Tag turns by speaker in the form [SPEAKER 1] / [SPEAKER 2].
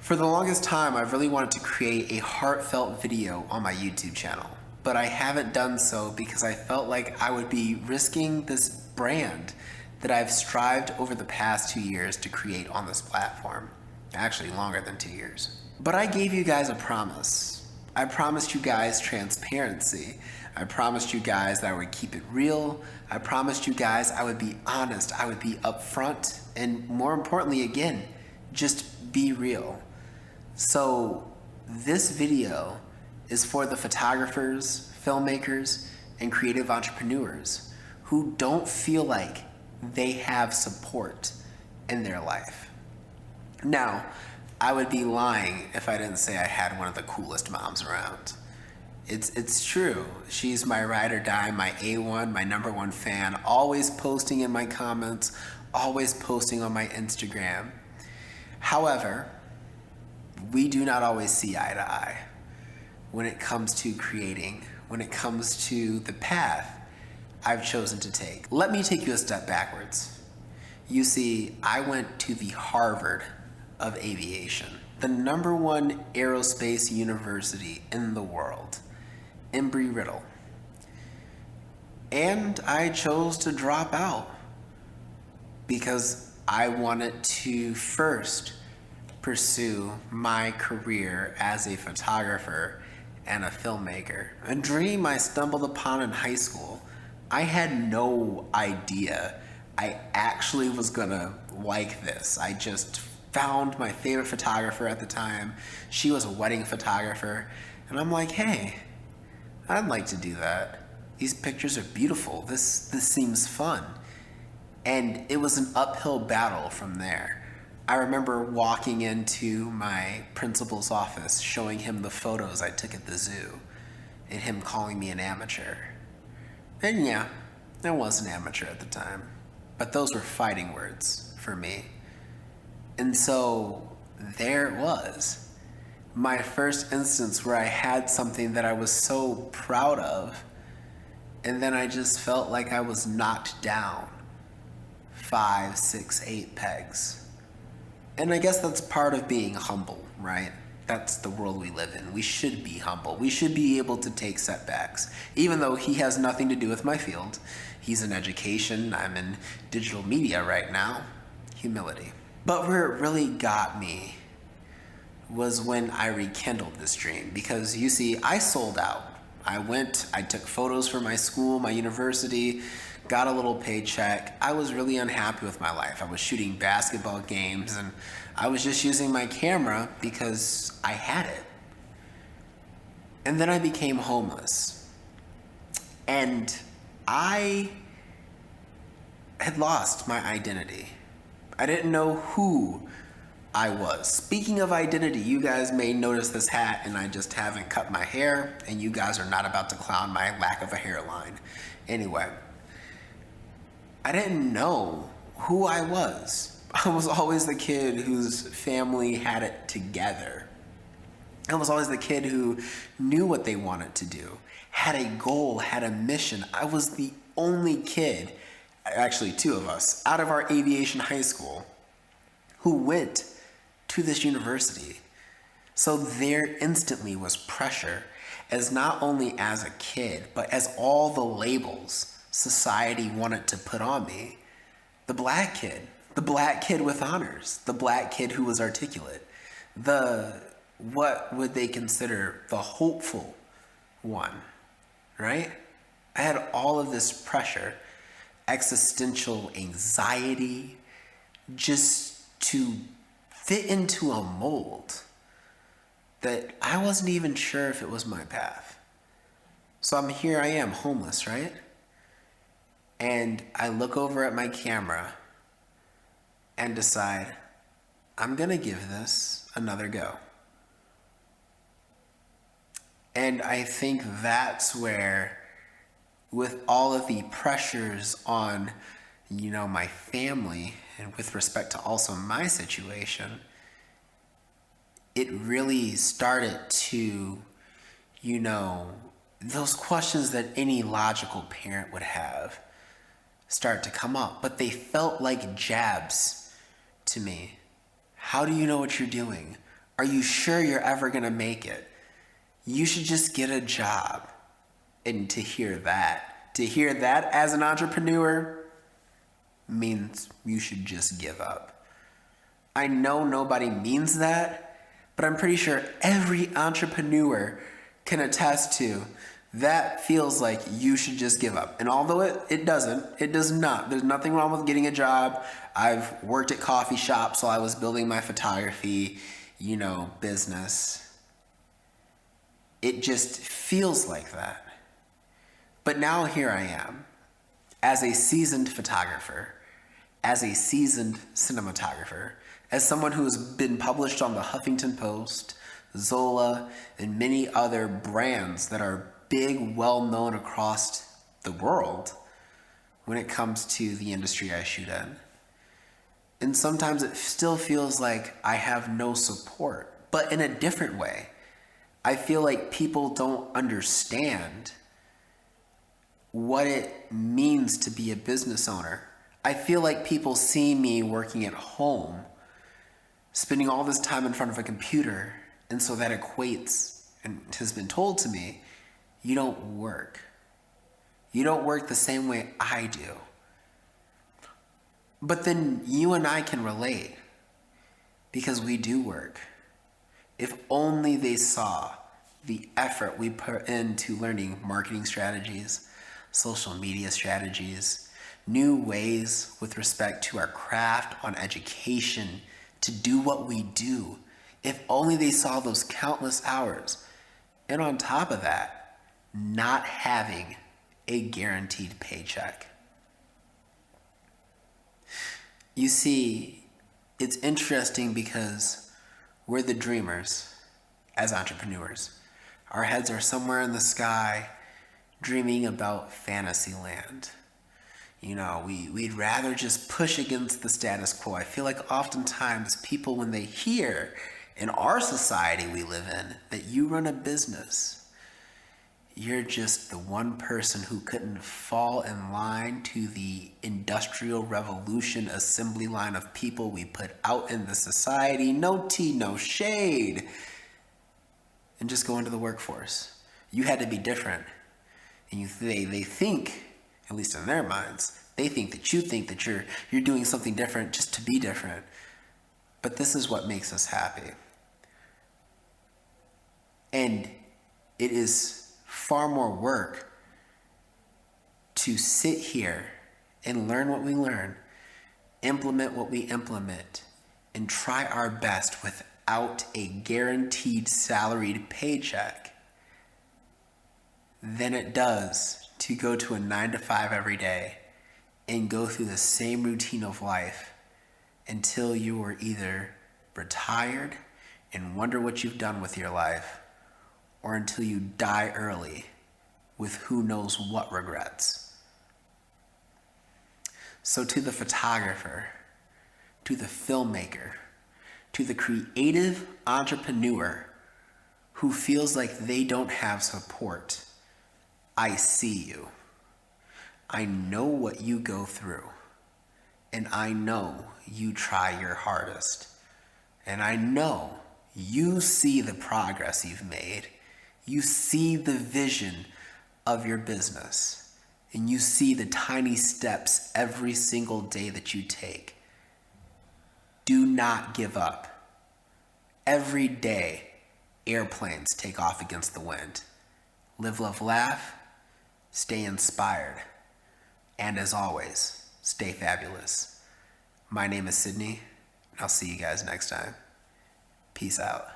[SPEAKER 1] For the longest time, I've really wanted to create a heartfelt video on my YouTube channel, but I haven't done so because I felt like I would be risking this brand that I've strived over the past 2 years to create on this platform. Actually, longer than 2 years. But I gave you guys a promise. I promised you guys transparency. I promised you guys that I would keep it real. I promised you guys I would be honest, I would be upfront, and more importantly, again, just be real. So this video is for the photographers, filmmakers, and creative entrepreneurs who don't feel like they have support in their life. Now, I would be lying if I didn't say I had one of the coolest moms around. It's true. She's my ride or die, my A1, my #1 fan, always posting in my comments, always posting on my Instagram. However, we do not always see eye to eye when it comes to creating, when it comes to the path I've chosen to take. Let me take you a step backwards. You see, I went to the Harvard of Aviation, the #1 aerospace university in the world, Embry-Riddle. And I chose to drop out because I wanted to first pursue my career as a photographer and a filmmaker. A dream I stumbled upon in high school. I had no idea I actually was gonna like this. I just found my favorite photographer at the time. She was a wedding photographer. And I'm like, hey, I'd like to do that. These pictures are beautiful. This seems fun. And it was an uphill battle from there. I remember walking into my principal's office, showing him the photos I took at the zoo, and him calling me an amateur. And yeah, I was an amateur at the time, but those were fighting words for me. And so there it was, my first instance where I had something that I was so proud of, and then I just felt like I was knocked down 5, 6, 8 pegs. And I guess that's part of being humble, right? That's the world we live in. We should be humble. We should be able to take setbacks, even though he has nothing to do with my field. He's in education. I'm in digital media right now. Humility. But where it really got me was when I rekindled this dream, because you see, I sold out. I took photos for my school, my university, got a little paycheck. I was really unhappy with my life. I was shooting basketball games and I was just using my camera because I had it. And then I became homeless. And I had lost my identity. I didn't know who I was. Speaking of identity, you guys may notice this hat and I just haven't cut my hair, and you guys are not about to clown my lack of a hairline. Anyway, I didn't know who I was. I was always the kid whose family had it together. I was always the kid who knew what they wanted to do, had a goal, had a mission. I was the only kid, actually 2 of us, out of our aviation high school who went to this university. So there instantly was pressure, as not only as a kid, but as all the labels society wanted to put on me. The black kid with honors, the black kid who was articulate, what would they consider the hopeful one, right? I had all of this pressure, existential anxiety, just to fit into a mold that I wasn't even sure if it was my path. So I am homeless, right? And I look over at my camera and decide, I'm gonna give this another go. And I think that's where, with all of the pressures on, my family, and with respect to also my situation, it really started to, those questions that any logical parent would have start to come up, but they felt like jabs to me. How do you know what you're doing? Are you sure you're ever going to make it? You should just get a job. And to hear that as an entrepreneur means you should just give up. I know nobody means that, but I'm pretty sure every entrepreneur can attest to that feels like you should just give up. And although it does not. There's nothing wrong with getting a job. I've worked at coffee shops while I was building my photography, business. It just feels like that. But now here I am, as a seasoned photographer, as a seasoned cinematographer, as someone who has been published on the Huffington Post, Zola, and many other brands that are big, well-known across the world when it comes to the industry I shoot in. And sometimes it still feels like I have no support, but in a different way. I feel like people don't understand what it means to be a business owner. I feel like people see me working at home, spending all this time in front of a computer, and so that equates and has been told to me, you don't work. You don't work the same way I do. But then you and I can relate because we do work. If only they saw the effort we put into learning marketing strategies, social media strategies, new ways with respect to our craft on education to do what we do. If only they saw those countless hours. And on top of that, not having a guaranteed paycheck. You see, it's interesting because we're the dreamers as entrepreneurs. Our heads are somewhere in the sky dreaming about fantasy land. We'd rather just push against the status quo. I feel like oftentimes people, when they hear in our society we live in that you run a business, you're just the one person who couldn't fall in line to the industrial revolution assembly line of people we put out in the society. No tea, no shade. And just go into the workforce. You had to be different. And they think, at least in their minds, they think that you think that you're doing something different just to be different. But this is what makes us happy. And it is far more work to sit here and learn what we learn, implement what we implement, and try our best without a guaranteed salaried paycheck than it does to go to a 9-to-5 every day and go through the same routine of life until you are either retired and wonder what you've done with your life, or until you die early with who knows what regrets. So to the photographer, to the filmmaker, to the creative entrepreneur who feels like they don't have support, I see you. I know what you go through, and I know you try your hardest, and I know you see the progress you've made. You see the vision of your business, and you see the tiny steps every single day that you take. Do not give up. Every day, airplanes take off against the wind. Live, love, laugh, stay inspired, and as always, stay fabulous. My name is Sidney, and I'll see you guys next time. Peace out.